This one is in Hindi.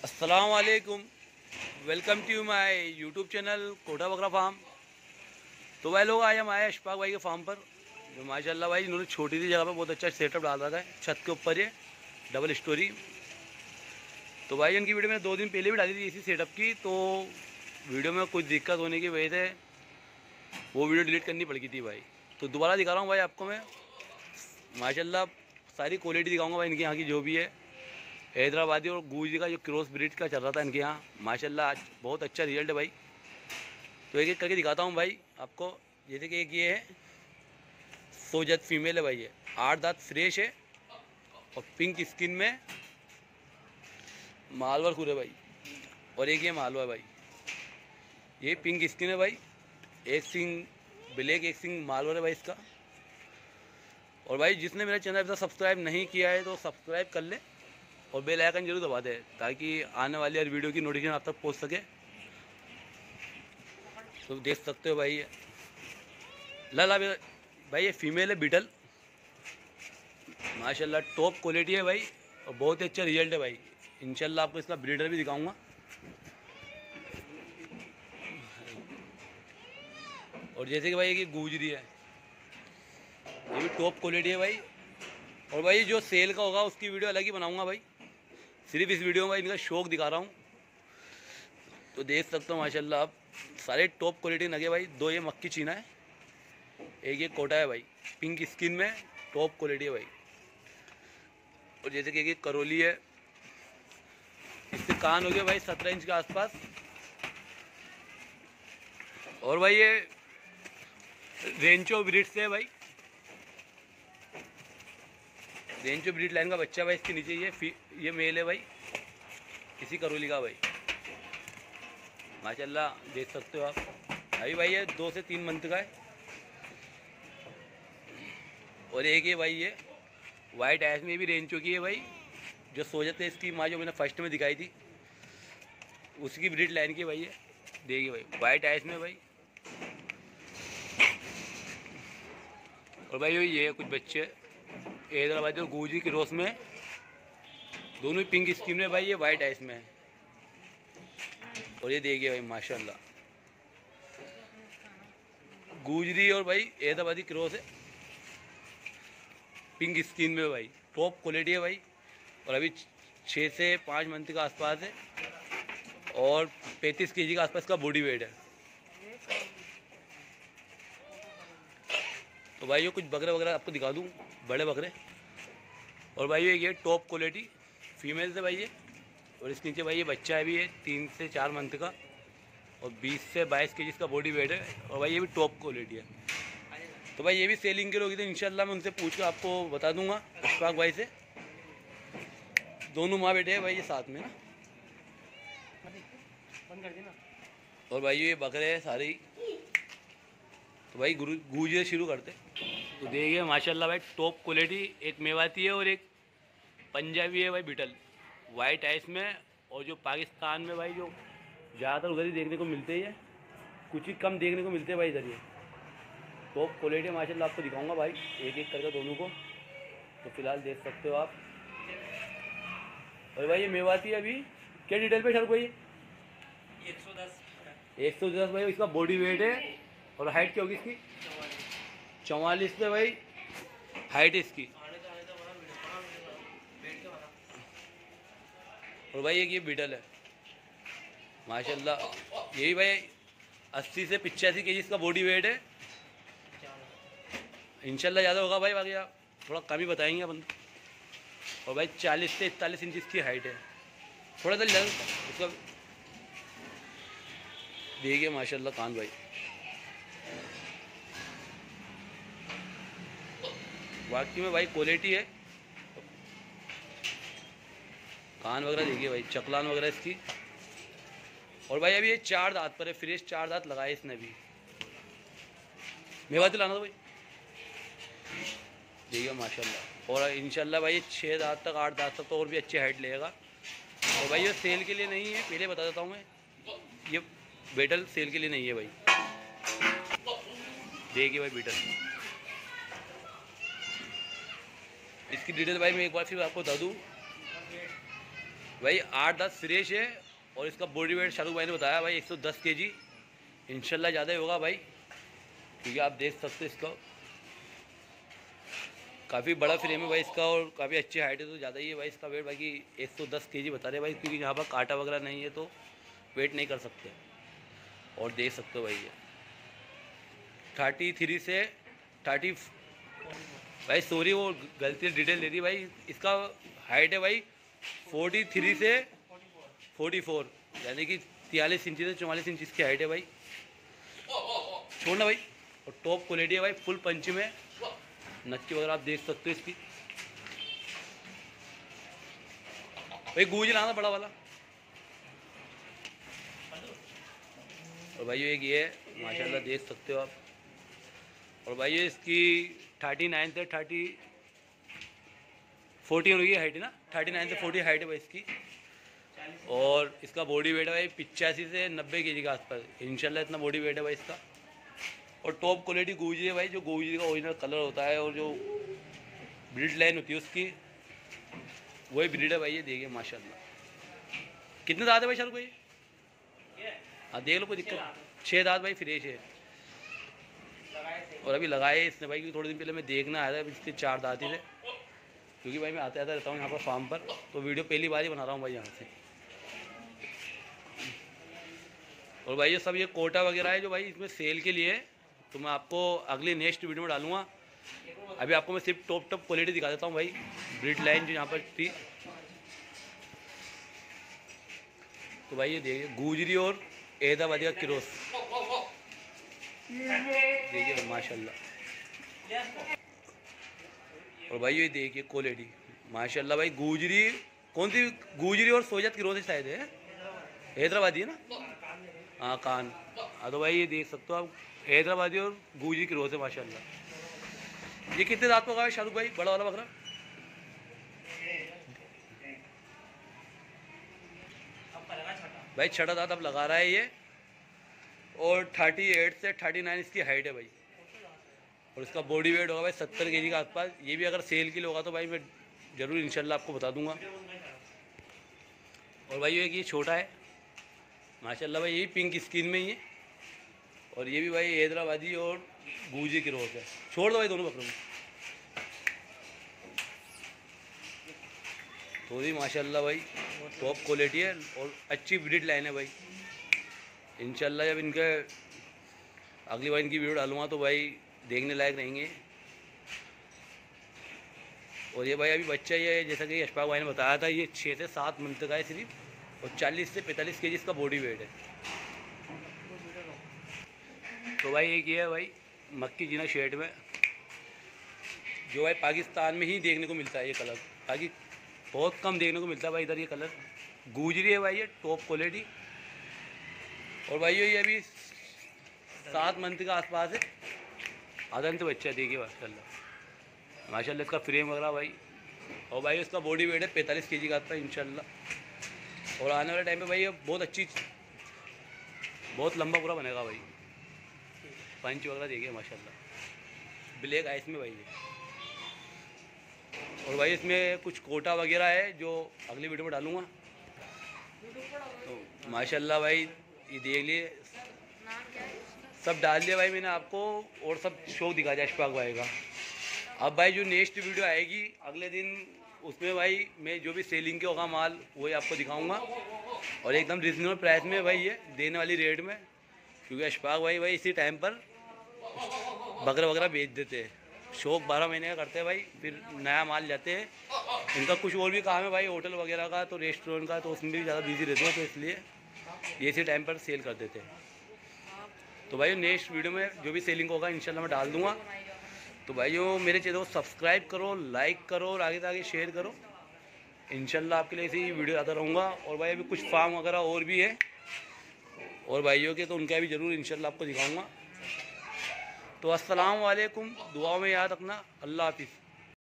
अस्सलाम वालेकुम। Welcome to my YouTube channel Kota Bakra farm. तो भाई लोग आज हम आए अशफाक भाई के फार्म पर, जो माशाल्लाह भाई इन्होंने छोटी सी जगह पर बहुत अच्छा सेटअप डाल रखा है। छत के ऊपर ये डबल स्टोरी। तो भाई इनकी वीडियो मैंने 2 दिन पहले भी डाली थी इसी सेटअप की, तो वीडियो में कुछ दिक्कत होने की वजह से वो वीडियो डिलीट करनी पड़ गई थी भाई। तो दोबारा दिखा रहा हूँ भाई आपको मैं। माशाल्लाह सारी क्वालिटी दिखाऊँगा भाई इनके यहाँ की जो भी है। हैदराबादी और गूजी का जो क्रॉस ब्रीड का चल रहा था इनके यहाँ, माशाल्लाह आज बहुत अच्छा रिजल्ट है भाई। तो एक एक करके दिखाता हूँ भाई आपको। जैसे कि एक ये है सोजत फीमेल है भाई, ये 8 दांत फ्रेश है और पिंक स्किन में मालवा खुर है भाई। और एक ये मालवा है भाई, ये पिंक स्किन है भाई। एक सिंग ब्लैक, एक सिंग मालवा है भाई इसका। और भाई जिसने मेरा चैनल अभी तक सब्सक्राइब नहीं किया है तो सब्सक्राइब कर ले और बेल आइकन जरूर दबा दे, ताकि आने वाली हर वीडियो की नोटिफिकेशन आप तक पहुंच सके। तो देख सकते हो भाई, लाला भाई ये फीमेल है बीटल। माशाल्लाह टॉप क्वालिटी है भाई और बहुत ही अच्छा रिजल्ट है भाई। इंशाल्लाह आपको इसका ब्रीडर भी दिखाऊंगा। और जैसे कि भाई ये गूजरी है, ये भी टॉप क्वालिटी है भाई। और भाई जो सेल का होगा उसकी वीडियो अलग ही बनाऊंगा भाई। सिर्फ इस वीडियो में भाई इनका शौक दिखा रहा हूँ। तो देख सकते हो माशाल्लाह आप, सारे टॉप क्वालिटी नगे भाई। 2 ये मक्की चीना है, एक ये कोटा है भाई, पिंक स्किन में टॉप क्वालिटी है भाई। और जैसे कि एक करोली है, इसके कान हो गए भाई 17 इंच के आसपास। और भाई ये रेंचो ब्रीड से है भाई, रेंचो ब्रीड लाइन का बच्चा भाई। इसके नीचे ये मेल है भाई, इसी करोली का भाई। माशाल्लाह देख सकते हो आप। अभी भाई ये 2 से 3 मंथ का है। और एक ये भाई ये वाइट आइस में भी रेंचो की है भाई, जो सोजत है इसकी माँ, जो मैंने फर्स्ट में दिखाई थी उसकी ब्रीड लाइन की भाई है। देखिए भाई वाइट आइस में भाई। और भाई ये कुछ बच्चे हैदराबादी और गूजी की रोस में, दोनों ही पिंक स्किन में भाई, ये वाइट आइस में है। और ये देखिए भाई माशाल्लाह गूजरी और भाई हैदराबादी क्रॉस है, पिंक स्किन में भाई, टॉप क्वालिटी है भाई। और अभी 6 से 5 मंथ का आसपास है और 35 केजी का आसपास का बॉडी वेट है। तो भाई ये कुछ बकरे वगैरह आपको दिखा दूँ, बड़े बकरे। और भाई ये टॉप क्वालिटी फीमेल से भाई ये। और इसके नीचे भाई ये बच्चा है भी है 3 से 4 मंथ का और 20 से 22 केजी इसका बॉडी वेट है। और भाई ये भी टॉप क्वालिटी है। तो भाई ये भी सेलिंग के लोग थे, इंशाल्लाह मैं उनसे पूछ कर आपको बता दूंगा अशफाक भाई से। दोनों माँ बेटे हैं भाई ये साथ में ना। और भाई ये बकरे हैं सारे ही। तो भाई गूजे शुरू करते। तो देखिए माशाल्लाह भाई टॉप क्वालिटी, एक मेवाती है और एक पंजाबी है भाई बीटल, वाइट आइस में। और जो पाकिस्तान में भाई जो ज़्यादातर उधर ही देखने को मिलते हैं, कुछ ही कम देखने को मिलते हैं भाई इधर। ये टॉप क्वालिटी माशाल्लाह आपको दिखाऊंगा भाई एक एक करके दोनों को। तो फिलहाल देख सकते हो आप। और भाई ये मेवाती है, अभी क्या डिटेल पे सर कोई 110 भाई इसका बॉडी वेट है। और हाइट क्या होगी इसकी 44 पे भाई हाइट है इसकी। और भाई एक ये बीटल है माशाल्लाह, यही भाई 80 से 85 केजी इसका बॉडी वेट है। इंशाल्लाह ज़्यादा होगा भाई, बाकी आप थोड़ा कम ही बताएंगे अपन। और भाई 40 से 41 इंच इसकी हाइट है। थोड़ा सा लेंथ इसका देखिए माशाल्लाह कान भाई, बाकी में भाई क्वालिटी है। कान वगैरह देखिए भाई, चकलान वगैरह इसकी। और भाई अभी ये 4 दांत पर है, फ्रेश 4 दांत लगाए इसने भी। मेवाती लाना तो भाई देखिए माशाल्लाह। और इंशाल्लाह भाई ये 6 दांत तक 8 दांत तक तो और भी अच्छी हाइट लेगा। और भाई ये सेल के लिए नहीं है, पहले बता देता हूँ मैं, ये बेटल सेल के लिए नहीं है भाई। देखिए भाई बेटल, इसकी डिटेल भाई मैं एक बार फिर आपको बता दूँ। भाई 8-10 फ्रेश है। और इसका बॉडी वेट शाहरुख भाई ने बताया भाई 110 kg, इंशाल्लाह ज़्यादा ही होगा भाई, क्योंकि आप देख सकते हैं इसका काफ़ी बड़ा फ्रेम है भाई इसका, और काफ़ी अच्छी हाइट है, तो ज़्यादा ही है भाई इसका वेट। बाकी 110 kg बता रहे भाई, क्योंकि यहाँ पर कांटा वगैरह नहीं है तो वेट नहीं कर सकते। और देख सकते हो भाई ये 33 से 30 भाई, सॉरी वो गलती डिटेल दे दी भाई। इसका हाइट है भाई 43 से 44, यानी कि 43 इंच से 44 इंच इसकी हाइट है भाई। छोड़ना भाई। और टॉप क्वालिटी है भाई, फुल पंच में, नक्की वगैरह आप देख सकते हो इसकी भाई। गूंज लाना बड़ा वाला। और भाई एक ये है माशाल्लाह, देख सकते हो आप। और भाई ये इसकी 39 से 40 होगी हाइट है ना, 39 से 40 हाइट है भाई इसकी। और इसका बॉडी वेट है भाई 85 से 90 kg के आसपास, इंशाल्लाह इतना बॉडी वेट है भाई इसका। और टॉप क्वालिटी गूजी है भाई, जो गूजी का ओरिजिनल कलर होता है और जो ब्रीड लाइन होती है उसकी, वही ब्रीड है भाई। ये देखिए माशाल्लाह कितने दांत है भाई शाहरुख भाई? हाँ देख लो, कोई दिक्कत। 6 दांत भाई फ्रेश है। और अभी लगाए इसने भाई, क्योंकि थोड़े दिन पहले मैं देखना आया था, इसके 4 दांत ही थे, क्योंकि भाई मैं आता रहता हूँ यहाँ पर फार्म पर, तो वीडियो पहली बार ही बना रहा हूँ भाई यहाँ से। और भाई ये सब ये कोटा वगैरह है जो भाई इसमें सेल के लिए है, तो मैं आपको अगली नेक्स्ट वीडियो में डालूंगा। अभी आपको मैं सिर्फ टॉप क्वालिटी दिखा देता हूँ भाई, ब्रीड लाइन जो यहाँ पर थी। तो भाई ये देखिए गुजरी और हैदराबादी का क्रॉस, देखिए माशाल्लाह। और भाई ये देखिए क्वालिटी माशाल्लाह भाई। गुजरी कौन सी? गुजरी और सोजत क्रॉस शायद है, हैदराबादी है ना? हाँ कान। हाँ तो भाई ये देख सकते हो आप, हैदराबादी और गुजरी क्रॉस है माशाल्लाह। ये कितने दांत होगा शाहरुख भाई बड़ा वाला बकरा? भाई 6 दांत अब लगा रहा है ये। और 38 से 39 इसकी हाइट है भाई। और इसका बॉडी वेट होगा भाई 70 kg के आसपास। ये भी अगर सेल के लिए होगा तो भाई मैं ज़रूर इंशाल्लाह आपको बता दूंगा। और भाई ये छोटा है माशाल्लाह भाई, ये पिंक स्किन में ही है। और ये भी भाई हैदराबादी और गूजी की रोक है। छोड़ दो भाई दोनों बकरों में। थोड़ी माशाल्लाह भाई टॉप क्वालिटी है और अच्छी ब्रीड लाइन है भाई। इंशाल्लाह जब इनके अगली बार इनकी वीडियो डालूंगा तो भाई देखने लायक रहेंगे। और ये भाई अभी बच्चा ये जैसा कि अशफाक भाई ने बताया था, ये 6 से 7 मंथ का है सिर्फ, और 40 से 45 kg इसका बॉडी वेट है। तो भाई एक ये है भाई मक्की जीना शेड में, जो भाई पाकिस्तान में ही देखने को मिलता है ये कलर, बाकी बहुत कम देखने को मिलता है भाई इधर ये कलर। गुजरी है भाई ये टॉप क्वालिटी। और भाई ये अभी 7 मंथ के आसपास है, आधन से बच्चा देखिए माशाल्लाह। माशाल्लाह इसका फ्रेम वगैरह भाई। और भाई इसका बॉडी वेट है 45 kg का आता है इंशाल्लाह। और आने वाले टाइम पे भाई ये बहुत अच्छी, बहुत लंबा पूरा बनेगा भाई। पंच वगैरह देखिए माशाल्लाह, ब्लैक आइस में भाई ये। और भाई इसमें कुछ कोटा वगैरह है जो अगली वीडियो में डालूँगा। तो माशाल्लाह भाई ये देख लिए, सब डाल दिया भाई मैंने आपको, और सब शौक दिखा दिया अशफाक भाई का। अब भाई जो नेक्स्ट वीडियो आएगी अगले दिन, उसमें भाई मैं जो भी सेलिंग के होगा माल वही आपको दिखाऊंगा, और एकदम रिजनेबल प्राइस में भाई ये देने वाली रेट में, क्योंकि अशफाक भाई इसी टाइम पर बकरा वगैरह बेच देते हैं। शौक 12 महीने का करते हैं भाई, फिर नया माल जाते हैं। इनका कुछ और भी काम है भाई होटल वगैरह का, तो रेस्टोरेंट का, तो उसमें भी ज़्यादा बिजी रहते हैं, तो इसलिए ये इसी टाइम पर सेल कर देते हैं। तो भाई नेक्स्ट वीडियो में जो भी सेलिंग होगा इंशाल्लाह मैं डाल दूँगा। तो भाइयों मेरे चैनल को सब्सक्राइब करो, लाइक करो और आगे से आगे शेयर करो। इंशाल्लाह आपके लिए ऐसी वीडियो आता रहूँगा। और भाई अभी कुछ फार्म वगैरह और भी है और भाइयों के, तो उनका भी ज़रूर इंशाल्लाह आपको दिखाऊँगा। तो अस्सलाम वालेकुम, दुआ में याद रखना। अल्लाह हाफिज़।